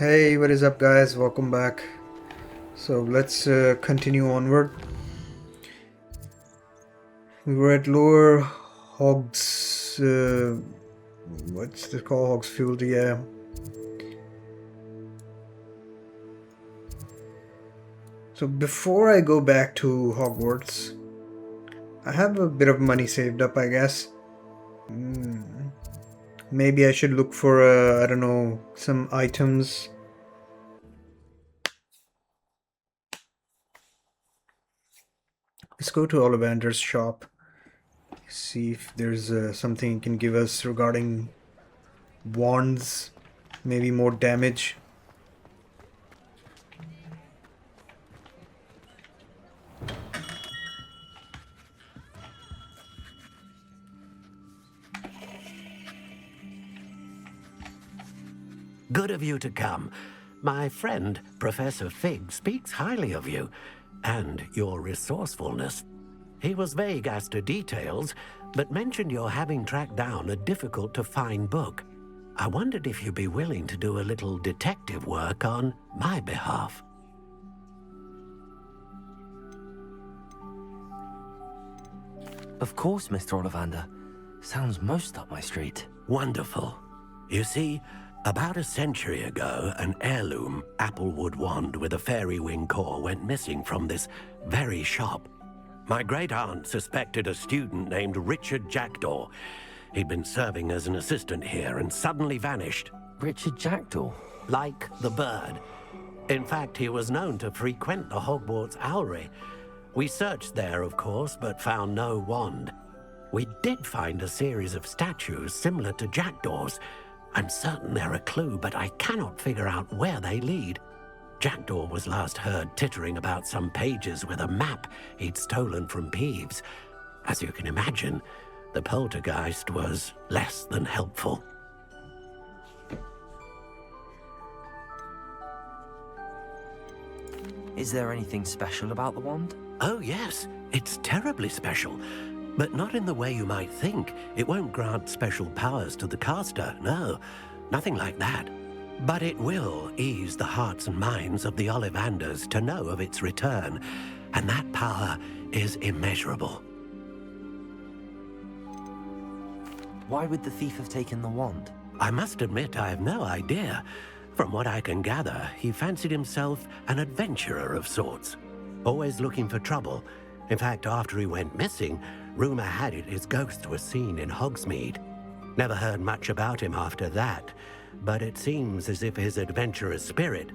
Hey, what is up, guys? Welcome back. So let's continue onward. We were at Lower Hogs. What's it called? Hogsfield, yeah. So before I go back to Hogwarts, I have a bit of money saved up, I guess. Maybe I should look for, I don't know, some items. Let's go to Ollivander's shop. See if there's something he can give us regarding wands. Maybe more damage. Good of you to come. My friend, Professor Fig, speaks highly of you and your resourcefulness. He was vague as to details, but mentioned your having tracked down a difficult-to-find book. I wondered if you'd be willing to do a little detective work on my behalf. Of course, Mr. Ollivander. Sounds most up my street. Wonderful. You see, about a century ago, an heirloom applewood wand with a fairy wing core went missing from this very shop. My great-aunt suspected a student named Richard Jackdaw. He'd been serving as an assistant here and suddenly vanished. Richard Jackdaw? Like the bird. In fact, he was known to frequent the Hogwarts Owlery. We searched there, of course, but found no wand. We did find a series of statues similar to Jackdaw's. I'm certain they're a clue, but I cannot figure out where they lead. Jackdaw was last heard tittering about some pages with a map he'd stolen from Peeves. As you can imagine, the poltergeist was less than helpful. Is there anything special about the wand? Oh yes, it's terribly special. But not in the way you might think. It won't grant special powers to the caster, no. Nothing like that. But it will ease the hearts and minds of the Ollivanders to know of its return, and that power is immeasurable. Why would the thief have taken the wand? I must admit I have no idea. From what I can gather, he fancied himself an adventurer of sorts, always looking for trouble. In fact, after he went missing, rumor had it his ghost was seen in Hogsmeade. Never heard much about him after that, but it seems as if his adventurous spirit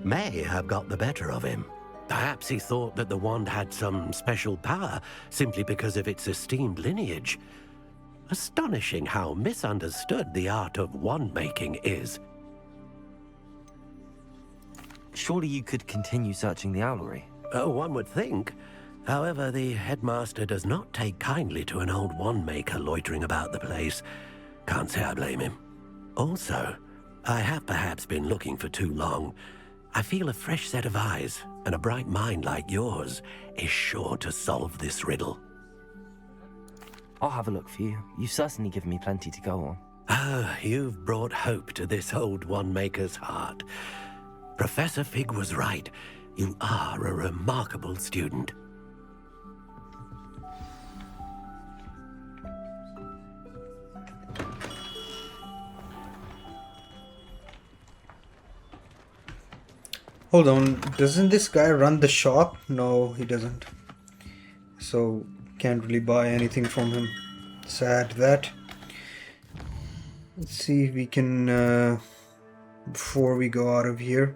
may have got the better of him. Perhaps he thought that the wand had some special power simply because of its esteemed lineage. Astonishing how misunderstood the art of wand-making is. Surely you could continue searching the owlery. Oh, one would think. However, the headmaster does not take kindly to an old wand-maker loitering about the place. Can't say I blame him. Also, I have perhaps been looking for too long. I feel a fresh set of eyes, and a bright mind like yours is sure to solve this riddle. I'll have a look for you. You've certainly given me plenty to go on. Ah, you've brought hope to this old wand-maker's heart. Professor Fig was right. You are a remarkable student. Hold on, doesn't this guy run the shop? No, he doesn't. So, can't really buy anything from him. Sad that. Let's see if we can, before we go out of here,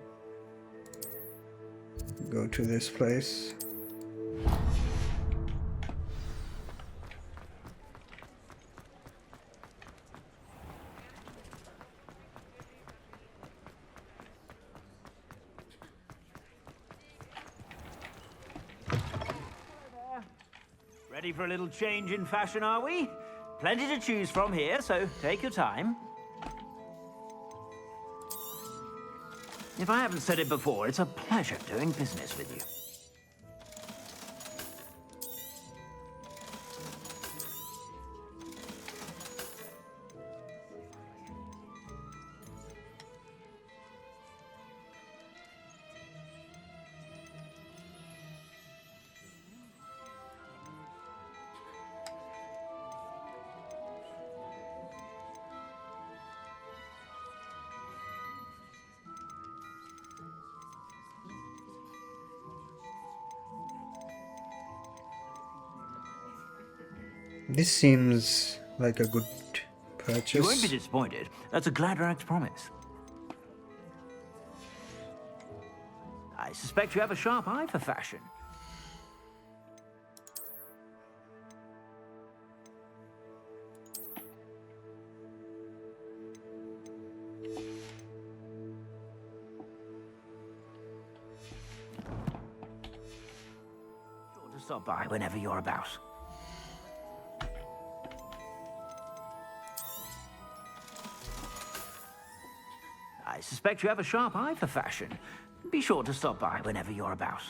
go to this place. Ready for a little change in fashion, are we? Plenty to choose from here, so take your time. If I haven't said it before, it's a pleasure doing business with you. This seems like a good You won't be purchase. disappointed. That's a Gladrax promise. I suspect you have a sharp eye for fashion. Sure to stop by whenever you're about. I suspect you have a sharp eye for fashion. Be sure to stop by whenever you're about.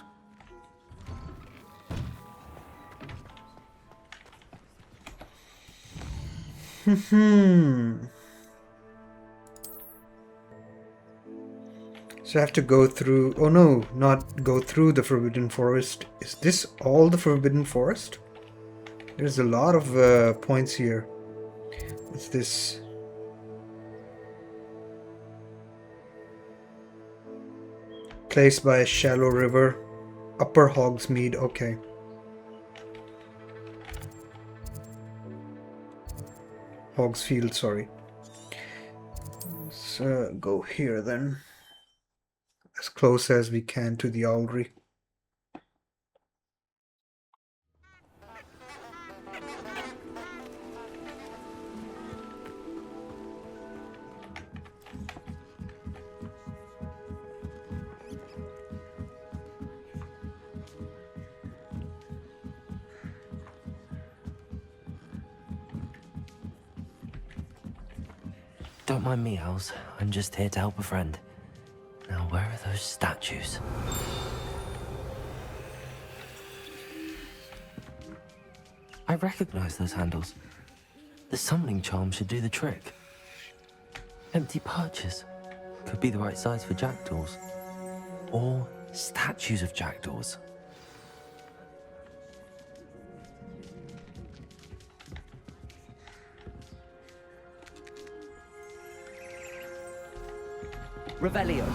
So I have to go through. Oh no, not go through the Forbidden Forest. Is this all the Forbidden Forest? There's a lot of points here. What's this? Place by a shallow river. Upper Hogsmeade, okay. Hogsfield, sorry. Let's go here then. As close as we can to the Owlry. Don't mind me, Owls. I'm just here to help a friend. Now, where are those statues? I recognize those handles. The summoning charm should do the trick. Empty perches. Could be the right size for jackdaws. Or statues of jackdaws. Revelio.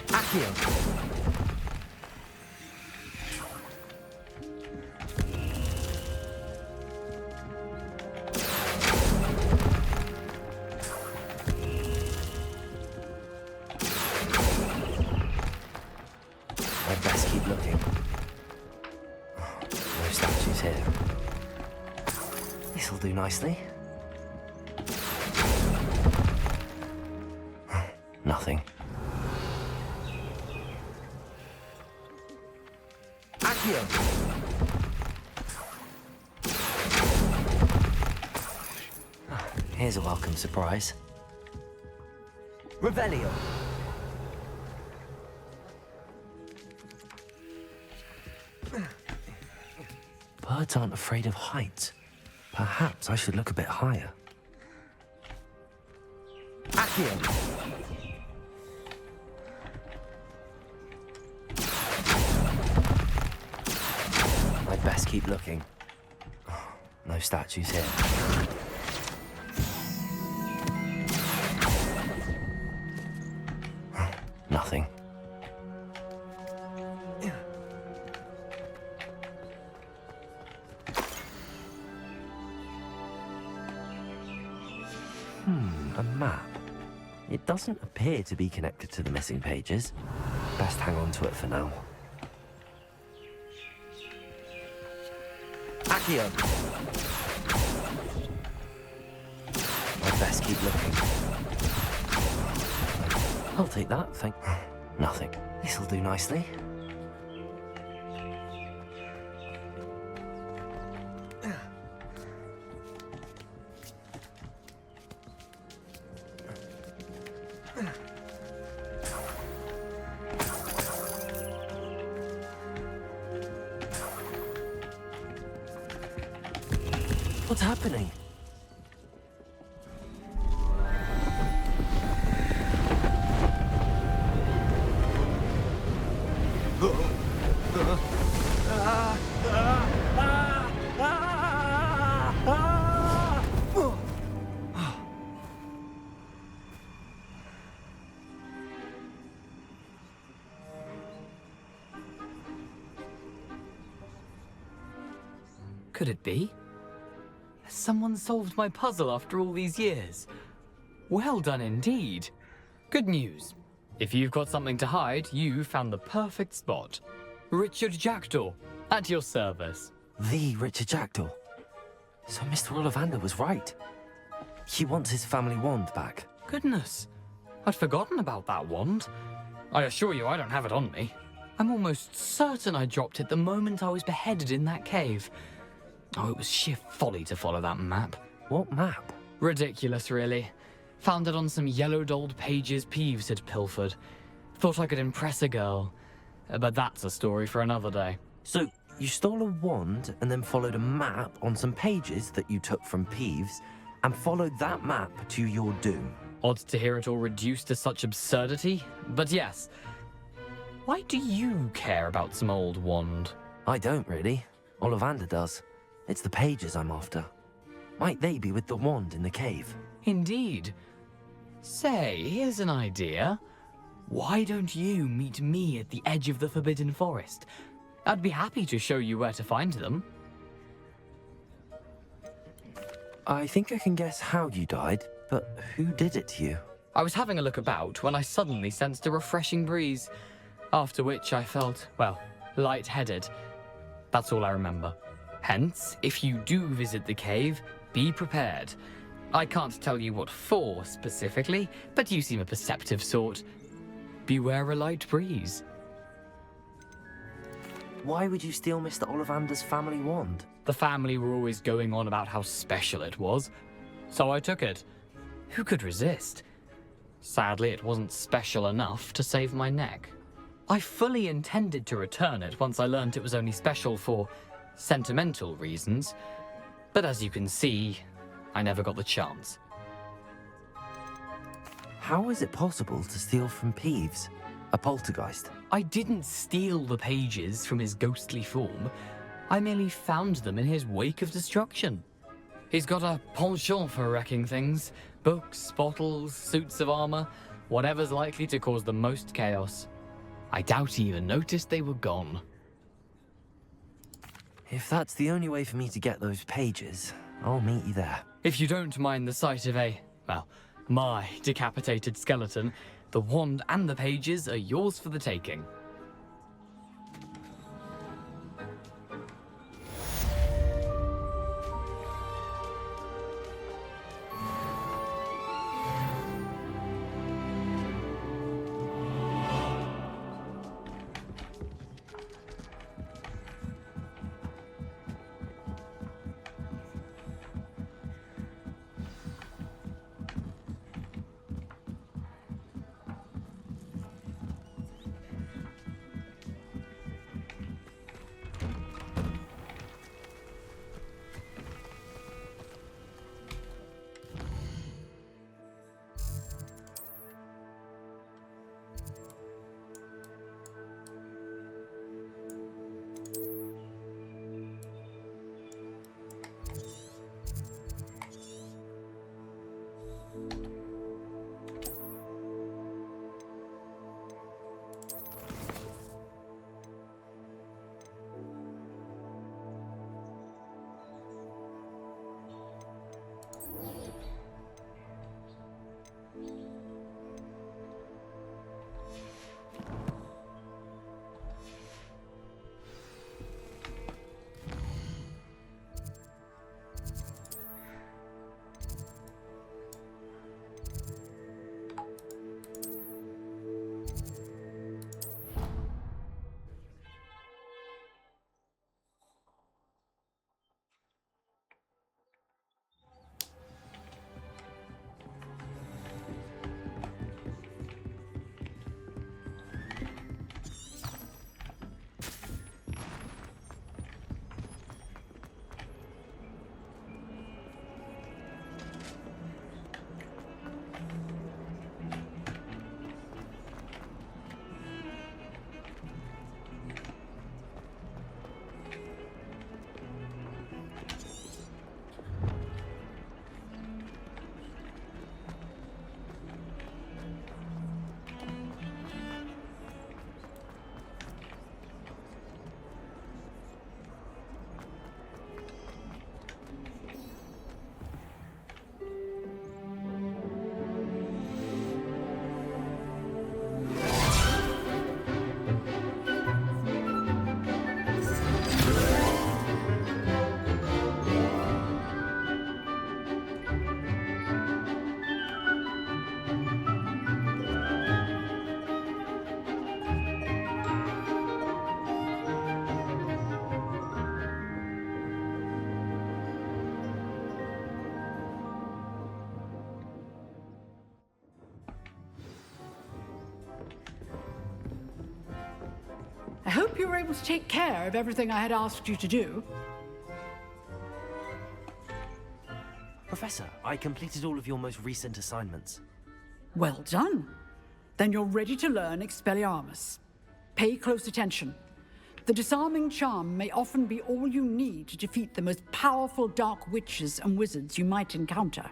Accio. I'd best keep looking. No statues here. This'll do nicely. Nothing. Accio! Here's a welcome surprise. Revelio! Birds aren't afraid of heights. Perhaps I should look a bit higher. Accio! I'd best keep looking. No statues here. Nothing. A map. It doesn't appear to be connected to the missing pages. Best hang on to it for now. Accio! I'd best keep looking. I'll take that, thank... Nothing. This'll do nicely. What's happening? could it be? Has someone solved my puzzle after all these years? Well done indeed. Good news. If you've got something to hide, you found the perfect spot. Richard Jackdaw, at your service. The Richard Jackdaw. So Mr. Ollivander was right. He wants his family wand back. Goodness, I'd forgotten about that wand. I assure you I don't have it on me. I'm almost certain I dropped it the moment I was beheaded in that cave. Oh, it was sheer folly to follow that map. What map? Ridiculous, really. Found it on some yellowed old pages Peeves had pilfered. Thought I could impress a girl. But that's a story for another day. So, you stole a wand and then followed a map on some pages that you took from Peeves and followed that map to your doom. Odd to hear it all reduced to such absurdity, but yes. Why do you care about some old wand? I don't really. Ollivander does. It's the pages I'm after. Might they be with the wand in the cave? Indeed. Say, here's an idea. Why don't you meet me at the edge of the Forbidden Forest? I'd be happy to show you where to find them. I think I can guess how you died, but who did it to you? I was having a look about when I suddenly sensed a refreshing breeze, after which I felt, well, lightheaded. That's all I remember. Hence, if you do visit the cave, be prepared. I can't tell you what for specifically, but you seem a perceptive sort. Beware a light breeze. Why would you steal Mr. Ollivander's family wand? The family were always going on about how special it was, so I took it. Who could resist? Sadly, it wasn't special enough to save my neck. I fully intended to return it once I learned it was only special for sentimental reasons, but as you can see, I never got the chance. How is it possible to steal from Peeves, a poltergeist? I didn't steal the pages from his ghostly form. I merely found them in his wake of destruction. He's got a penchant for wrecking things. Books, bottles, suits of armor, whatever's likely to cause the most chaos. I doubt he even noticed they were gone. If that's the only way for me to get those pages, I'll meet you there. If you don't mind the sight of my decapitated skeleton, the wand and the pages are yours for the taking. hope you were able to take care of everything I had asked you to do. Professor, I completed all of your most recent assignments. Well done. Then you're ready to learn Expelliarmus. Pay close attention. The disarming charm may often be all you need to defeat the most powerful dark witches and wizards you might encounter.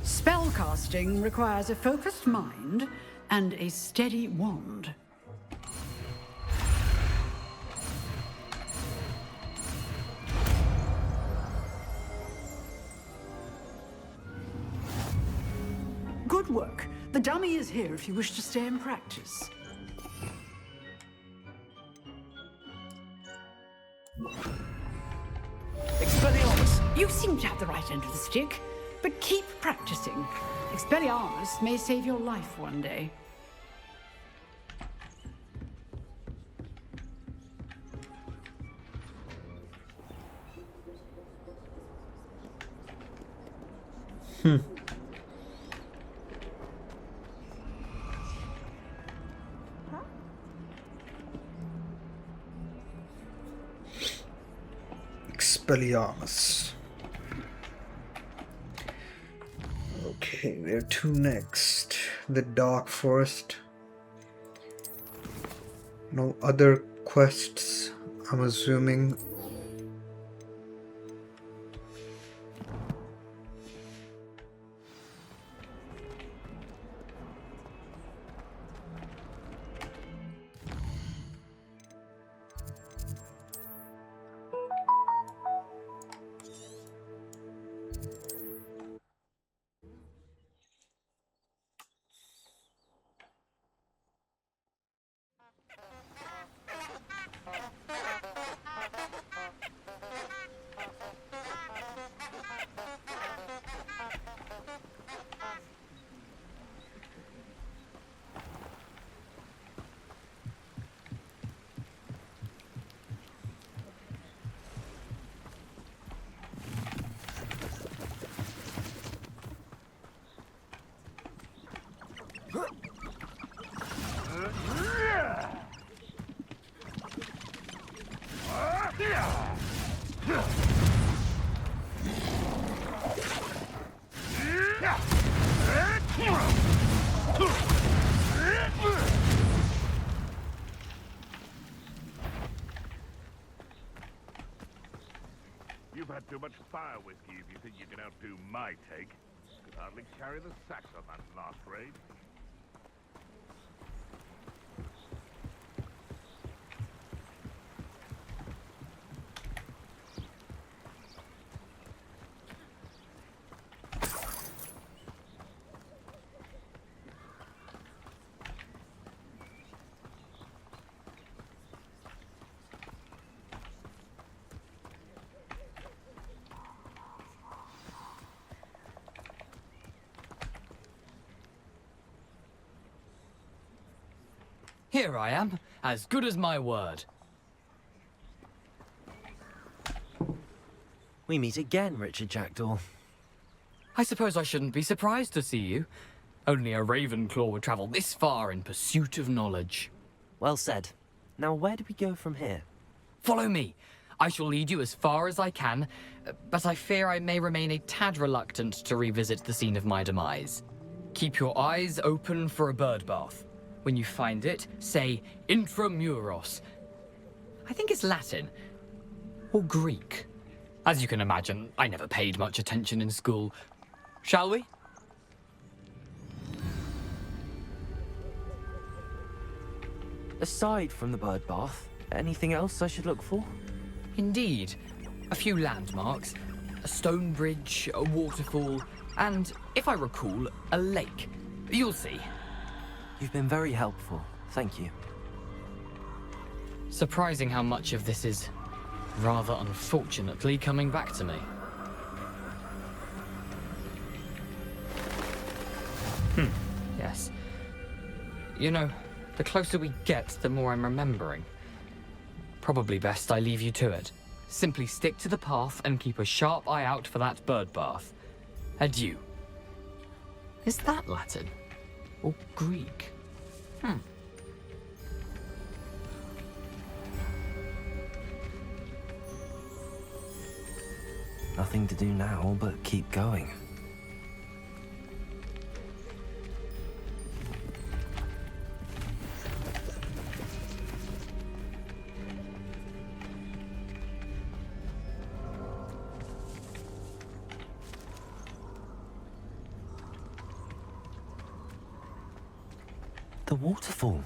Spellcasting requires a focused mind and a steady wand. Good work. The dummy is here if you wish to stay and practice. Expelliarmus! You seem to have the right end of the stick, but keep practicing. Expelliarmus may save your life one day. Expelliarmus. Okay, where to next? The Dark Forest. No other quests, I'm assuming. You've had too much fire whiskey if you think you can outdo my take. Could hardly carry the sacks on that last raid. Here I am, as good as my word. We meet again, Richard Jackdaw. I suppose I shouldn't be surprised to see you. Only a Ravenclaw would travel this far in pursuit of knowledge. Well said. Now, where do we go from here? Follow me. I shall lead you as far as I can, but I fear I may remain a tad reluctant to revisit the scene of my demise. Keep your eyes open for a bird bath. When you find it, say intramuros. I think it's Latin. Or Greek. As you can imagine, I never paid much attention in school. Shall we? Aside from the bird bath, anything else I should look for? Indeed. A few landmarks, a stone bridge, a waterfall, and, if I recall, a lake. You'll see. You've been very helpful. Thank you. Surprising how much of this is, rather unfortunately, coming back to me. Yes. You know, the closer we get, the more I'm remembering. Probably best I leave you to it. Simply stick to the path and keep a sharp eye out for that bird bath. Adieu. Is that Latin? Or Greek? Nothing to do now but keep going. The waterfall.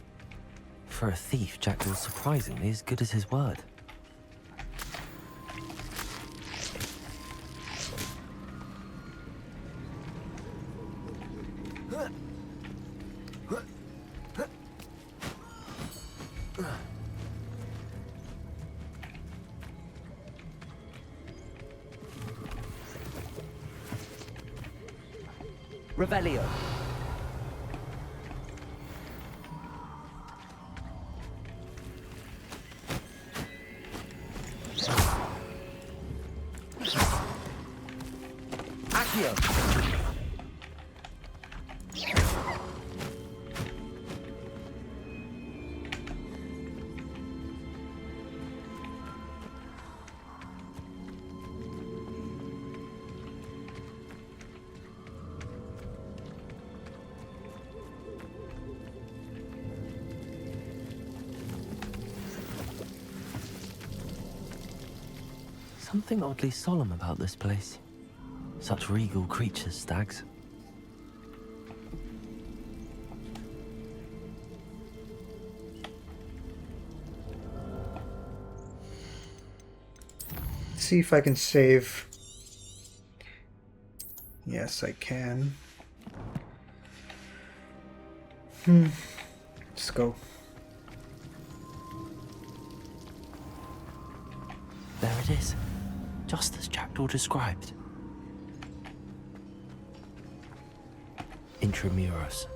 For a thief, Jackdaw's surprisingly as good as his word. Revelio. Accio. Something oddly solemn about this place. Such regal creatures, stags. See if I can save. Yes, I can. Let's go. There it is. Just as Jackdaw described. Intramuros.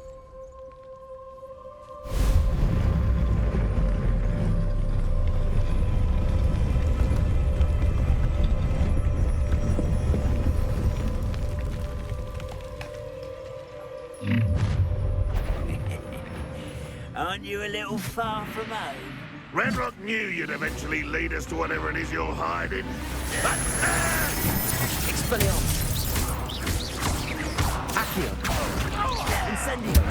Aren't you a little far from home? Redrock knew you'd eventually lead us to whatever it is you're hiding. Expelliarmus. Accio. Incendio.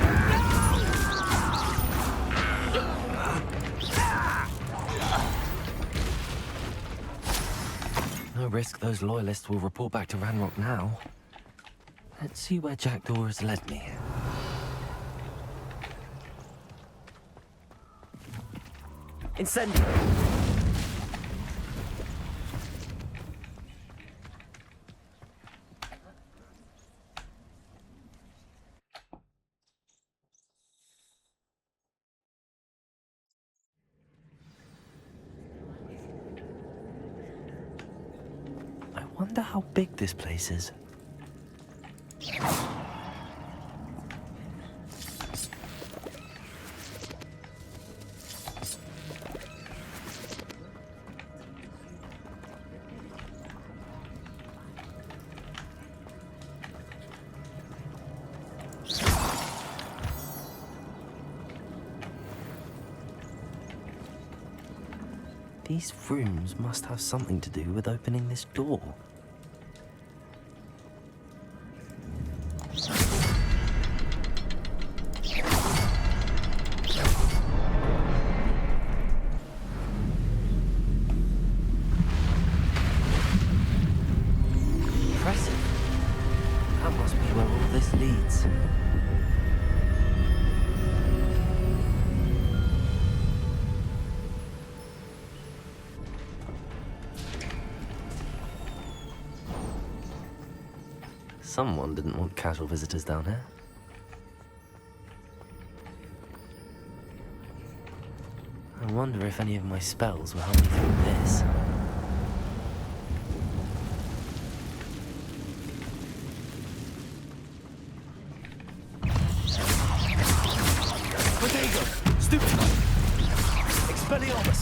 No risk those loyalists will report back to Ranrock now. Let's see where Jackdaw has led me. Incendio. I wonder how big this place is. These rooms must have something to do with opening this door. Impressive. That must be where all this leads. Someone didn't want casual visitors down here. I wonder if any of my spells will help me through this. Protego. Stupefy. Expelliarmus.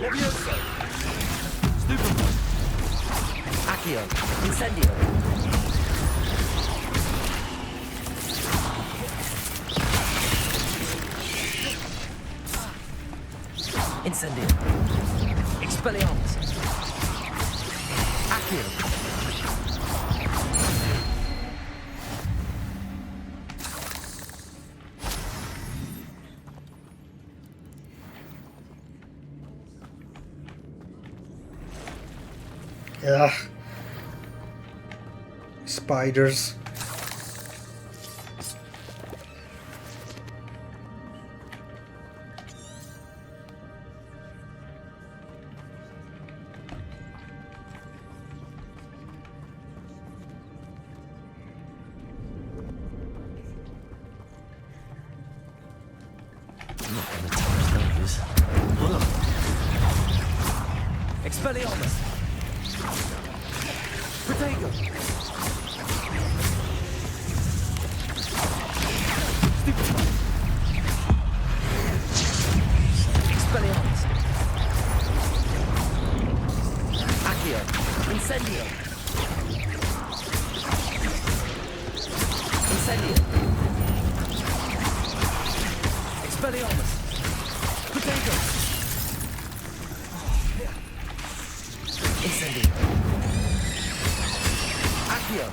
Levioso. Stupefy. Accio. Incendio. Incendio. Expelliarmus. Ugh. Spiders. I'm not gonna touch those. Expelliarmus! Protego! Stupefy! Expelliarmus! Accio! Incendio! Incendio! Expelliarmus! Protego! Incendio! Accio!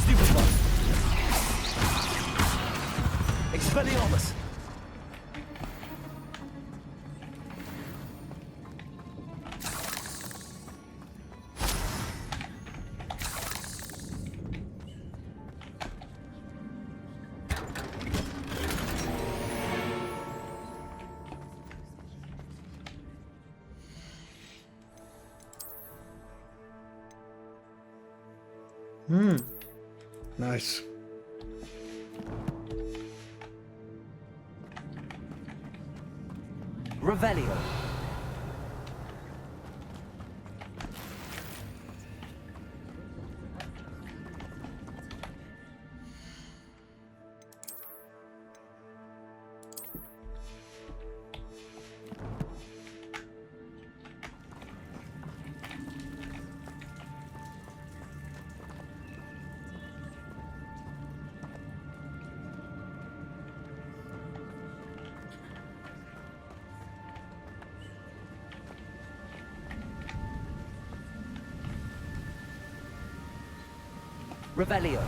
Stupefy! Expelliarmus! Nice. Revelio. Revelio.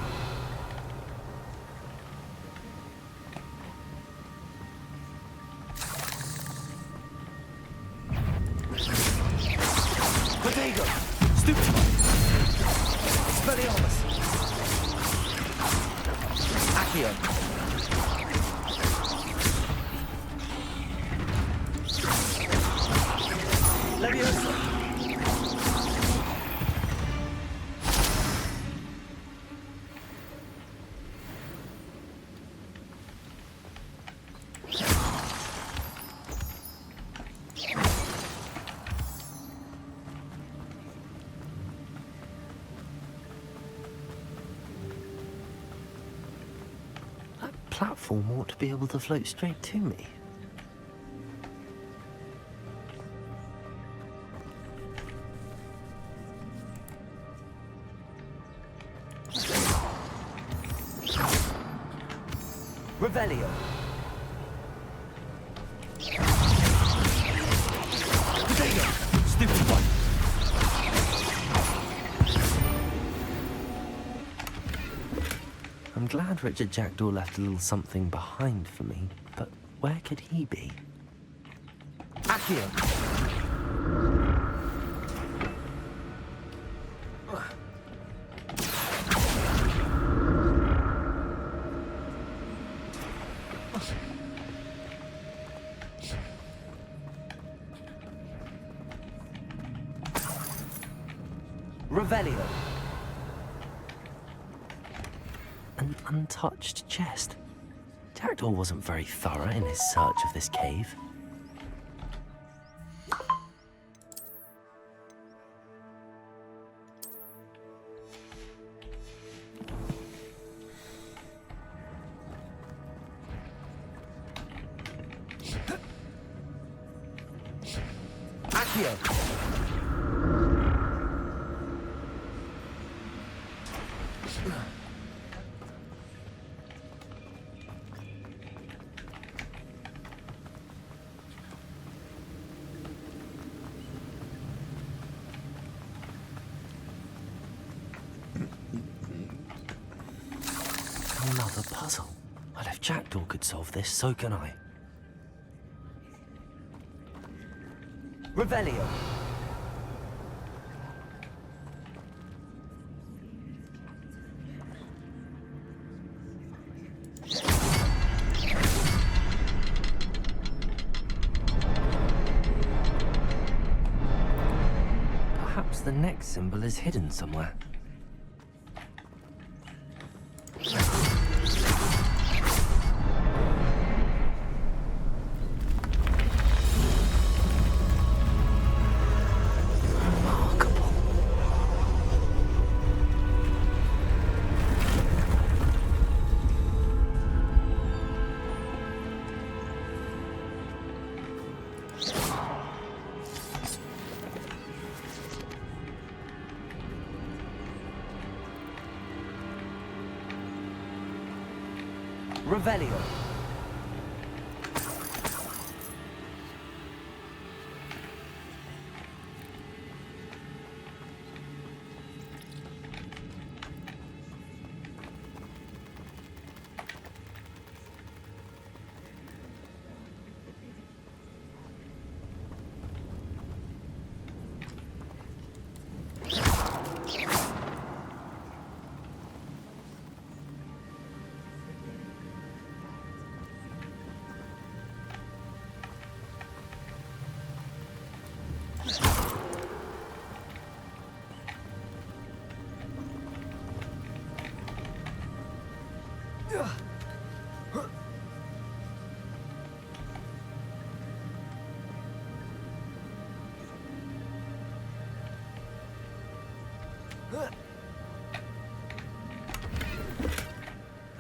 Protego. Stupefy. Expelliarmus. Accio. Leviosa. That platform ought to be able to float straight to me. Revelio. Protego. Stupefy. I'm glad Richard Jackdaw left a little something behind for me, but where could he be? Accio. Revelio. An untouched chest. Jackdaw wasn't very thorough in his search of this cave. Accio. Another puzzle. Well, if Jackdaw could solve this, so can I. Revelio. Perhaps the next symbol is hidden somewhere. Remarkable. Revelio.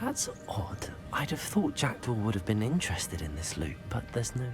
That's odd. I'd have thought Jackdaw would have been interested in this loot, but there's no...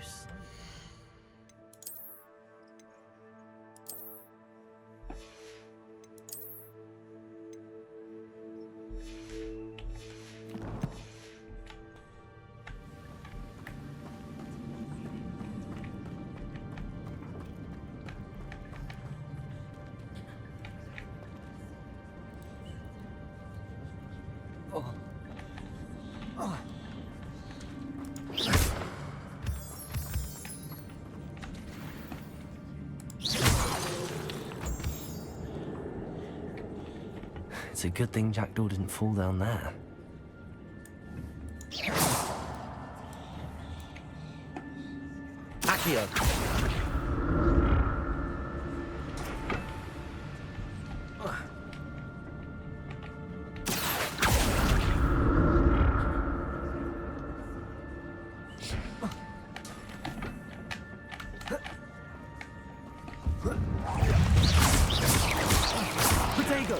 It's a good thing Jackdaw didn't fall down there. Accio. Protego.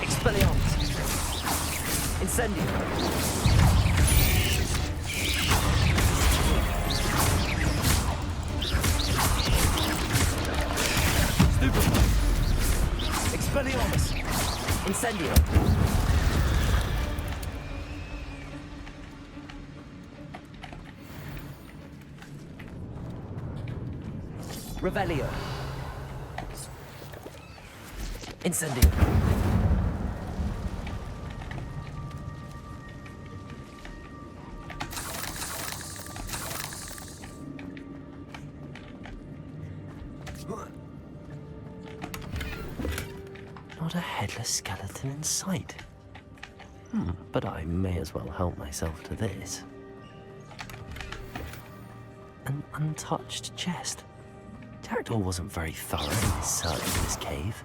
Expelliarmus. Incendio. Stupefy. Expelliarmus. Incendio. Revelio. Incendio. Not a headless skeleton in sight. But I may as well help myself to this. An untouched chest. Jackdaw wasn't very thorough in his search for this cave.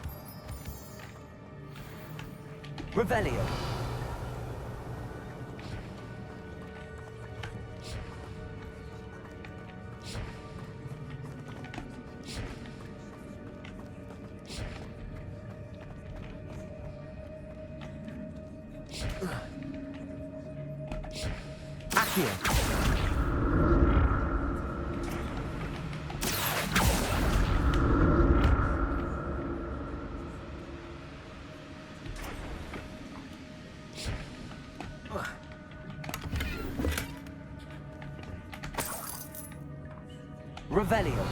Revelio. Accio. Revelio.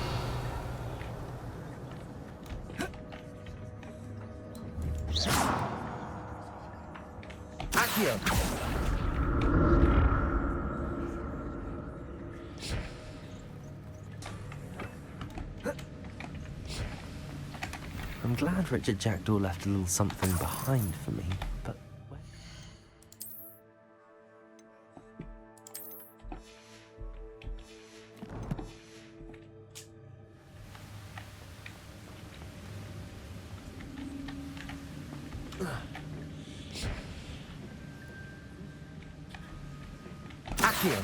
Accio. glad Richard Jackdaw left a little something behind for me, but... Accio.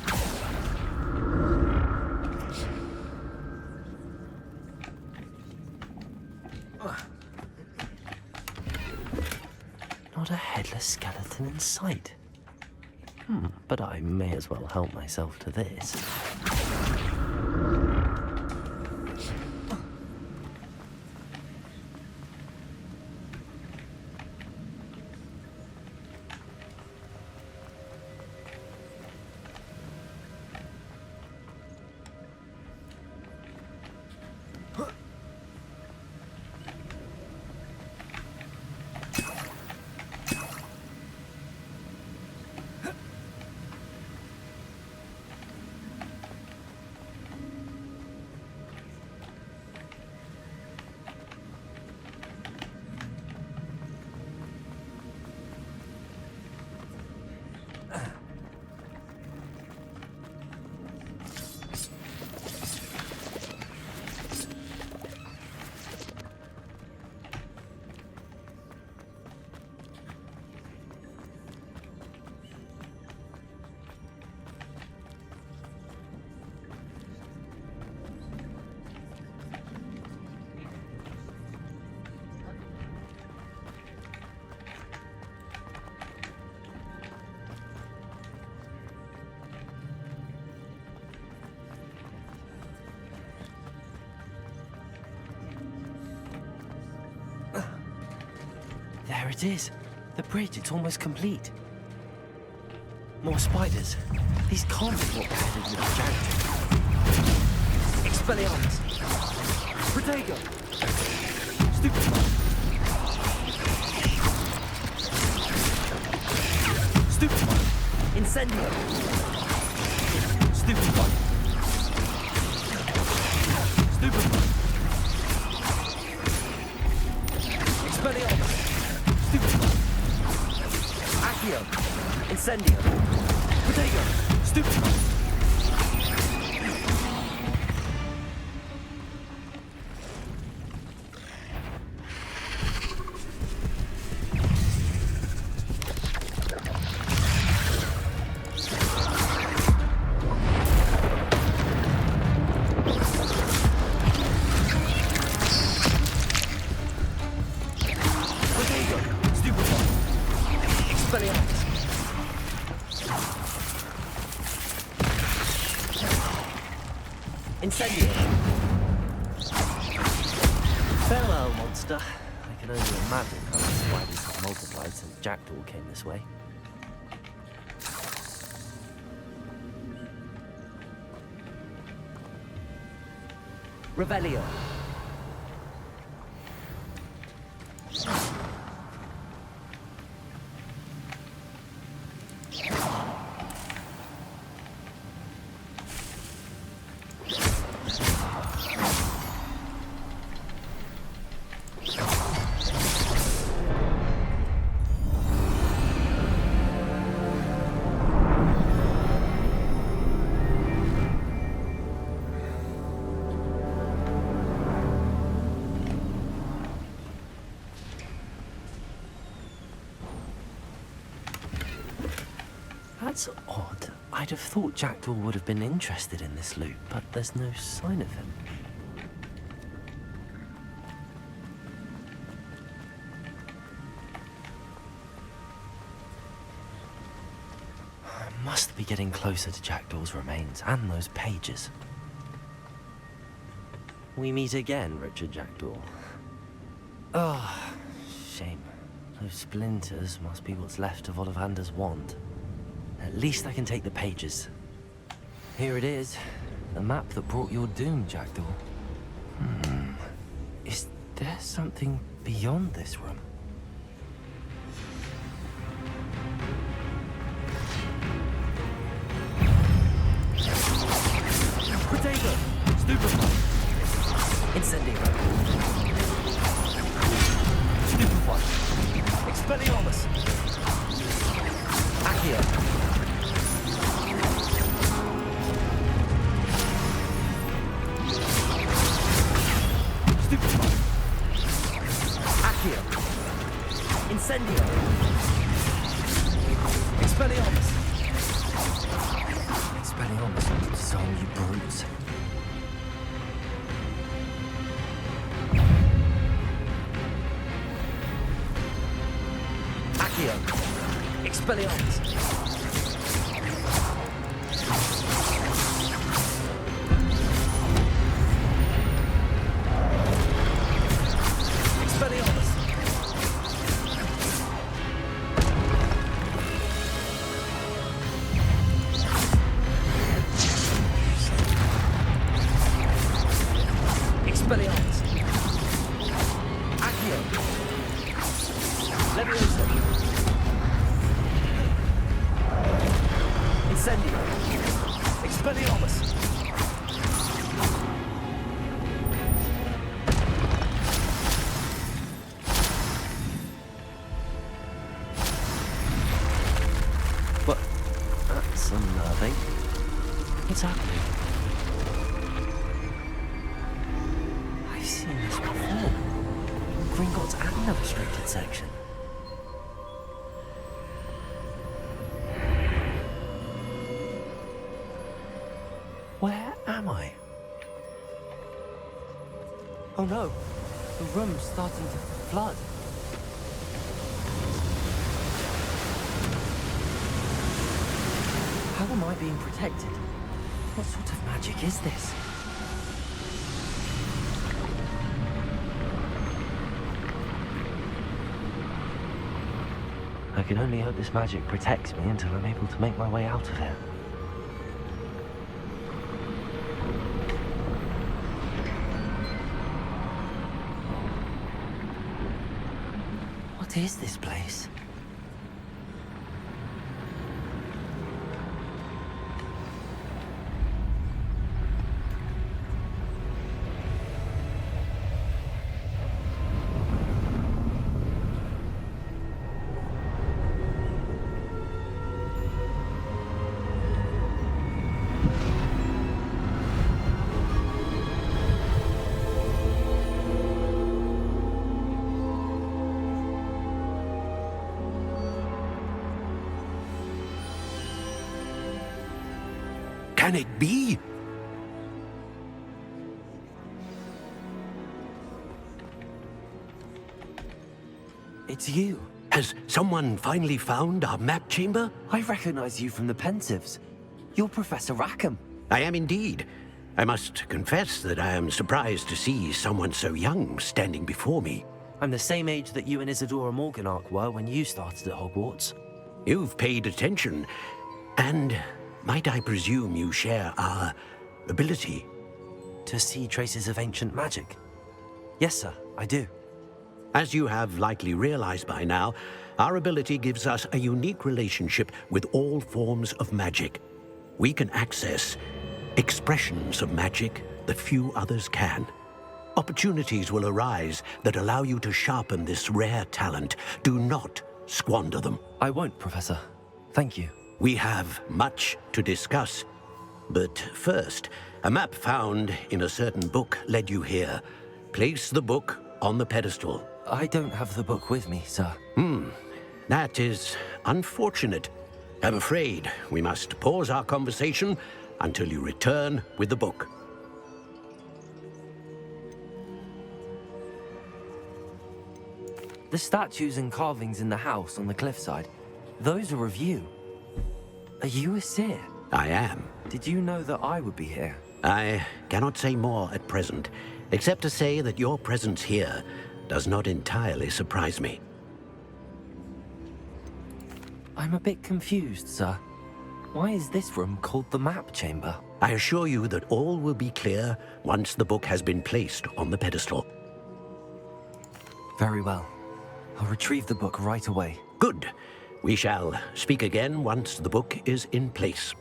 Not a headless skeleton in sight. But I may as well help myself to this. There it is. The bridge, it's almost complete. More spiders. These can't be what happened with the Jackdaw. Expelliarmus. Protego. Stupefy. Stupefy. Incendio. Stupefy. Stupefy. Expelliarmus. Accio. Incendio. Protego. Stupefy. Incendio. Farewell, monster. I can only imagine how the spiders have multiplied since Jackdaw came this way. Revelio. That's odd. I'd have thought Jackdaw would have been interested in this loot, but there's no sign of him. I must be getting closer to Jackdaw's remains and those pages. We meet again, Richard Jackdaw. Ah, shame. Those splinters must be what's left of Ollivander's wand. At least I can take the pages. Here it is. The map that brought your doom, Jackdaw. Is there something beyond this room? Protego. Stupefy. Incendio. Expelliarmus! Accio! Stupefy! Accio! Incendio! Expelliarmus! Expelliarmus will disarm you brutes. Accio! Expelliarmus! Expelliarmus! Expelliarmus! Accio! Leviosa! Incendio! Expelliarmus! But that's unnerving. What's happening? I've seen this before. Gringotts and the restricted section. Where am I? Oh no! The room's starting to flood. How am I being protected? What sort of magic is this? I can only hope this magic protects me until I'm able to make my way out of here. What is this place? Can it be? It's you. Has someone finally found our map chamber? I recognize you from the Pensives. You're Professor Rackham. I am indeed. I must confess that I am surprised to see someone so young standing before me. I'm the same age that you and Isadora Morganach were when you started at Hogwarts. You've paid attention, and might I presume you share our ability? To see traces of ancient magic? Yes, sir, I do. As you have likely realized by now, our ability gives us a unique relationship with all forms of magic. We can access expressions of magic that few others can. Opportunities will arise that allow you to sharpen this rare talent. Do not squander them. I won't, Professor. Thank you. We have much to discuss. But first, a map found in a certain book led you here. Place the book on the pedestal. I don't have the book with me, sir. That is unfortunate. I'm afraid we must pause our conversation until you return with the book. The statues and carvings in the house on the cliffside, those are of you. Are you a seer? I am. Did you know that I would be here? I cannot say more at present, except to say that your presence here does not entirely surprise me. I'm a bit confused, sir. Why is this room called the map chamber? I assure you that all will be clear once the book has been placed on the pedestal. Very well. I'll retrieve the book right away. Good. We shall speak again once the book is in place.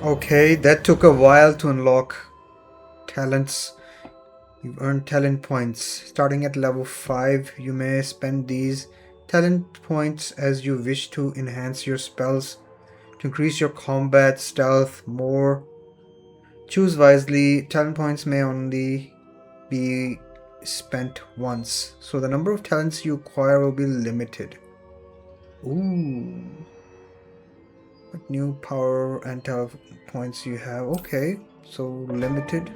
Okay, that took a while to unlock talents. You've earned talent points. Starting at level 5, you may spend these talent points as you wish to enhance your spells, to increase your combat, stealth, more. Choose wisely. Talent points may only be spent once, so the number of talents you acquire will be limited. Ooh. What new power and talent points you have? Okay, so limited.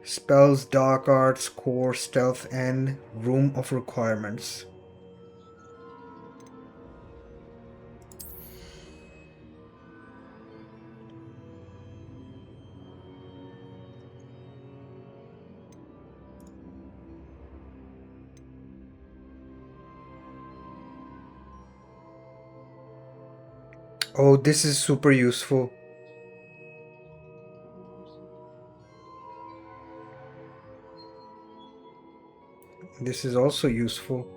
Spells, dark arts, core, stealth, and room of requirements. Oh, this is super useful. This is also useful.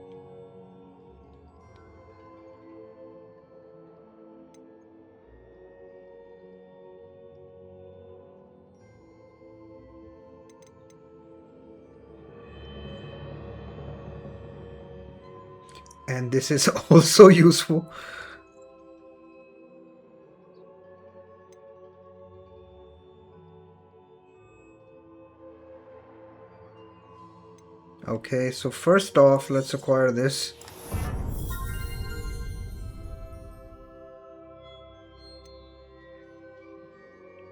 And this is also useful. Okay, so first off, let's acquire this.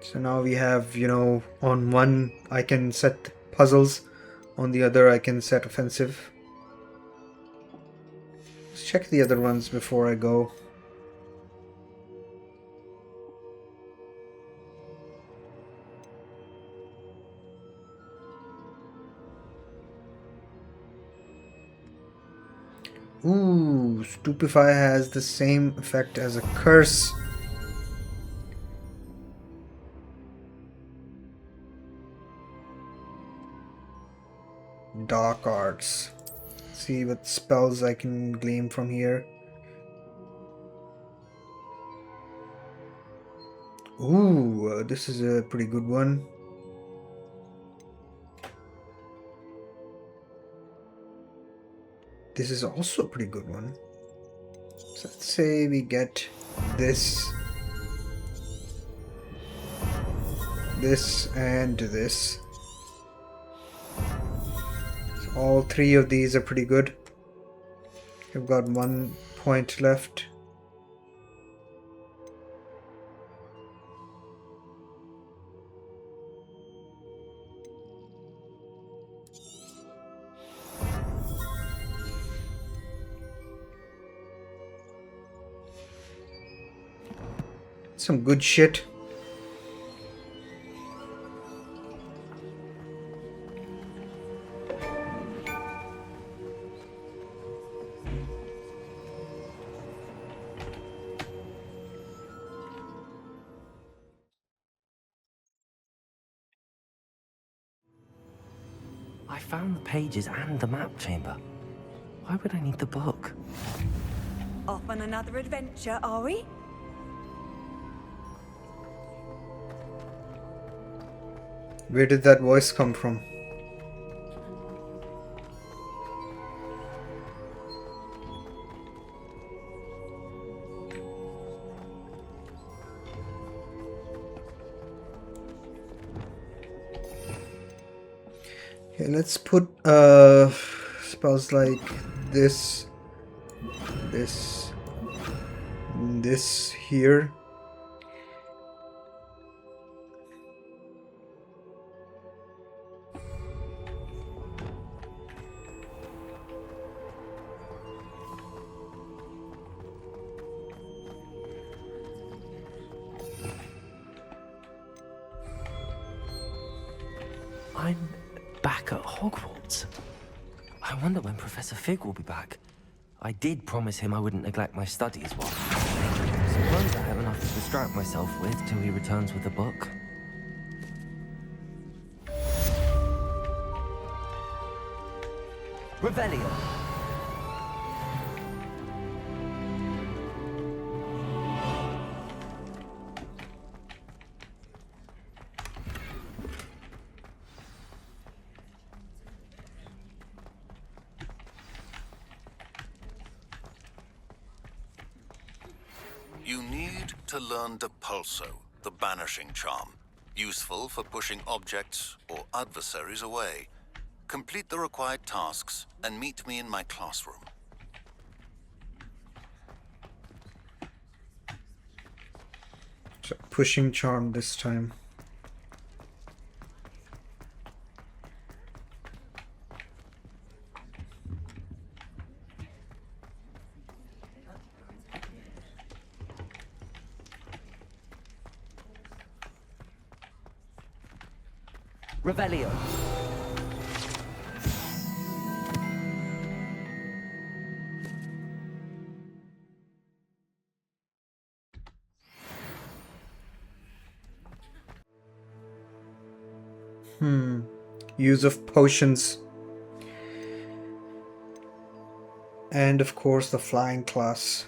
So now we have, on one I can set puzzles, on the other I can set offensive. Let's check the other ones before I go. Ooh, Stupefy has the same effect as a curse. Dark arts. See what spells I can glean from here. Ooh, this is a pretty good one. This is also a pretty good one. So let's say we get this, and this. So all three of these are pretty good. I've got 1 point left. Some good shit. I found the pages and the map chamber. Why would I need the book? Off on another adventure, are we? Where did that voice come from? Okay, let's put spells like this here. I'm back at Hogwarts. I wonder when Professor Fig will be back. I did promise him I wouldn't neglect my studies while. Suppose I have enough to distract myself with till he returns with the book. Revelio. You need to learn Depulso, the banishing charm. Useful for pushing objects or adversaries away. Complete the required tasks and meet me in my classroom. So pushing charm this time. Revelio. Use of potions. And of course the flying class.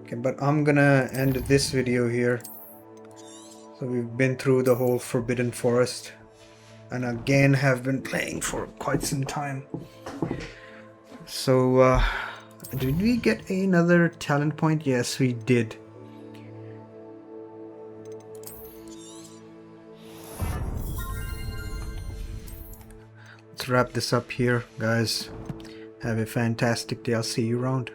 Okay, but I'm gonna end this video here. So we've been through the whole Forbidden Forest. And again have been playing for quite some time. So did we get another talent point? Yes, we did. Let's wrap this up here, guys. Have a fantastic day. I'll see you around.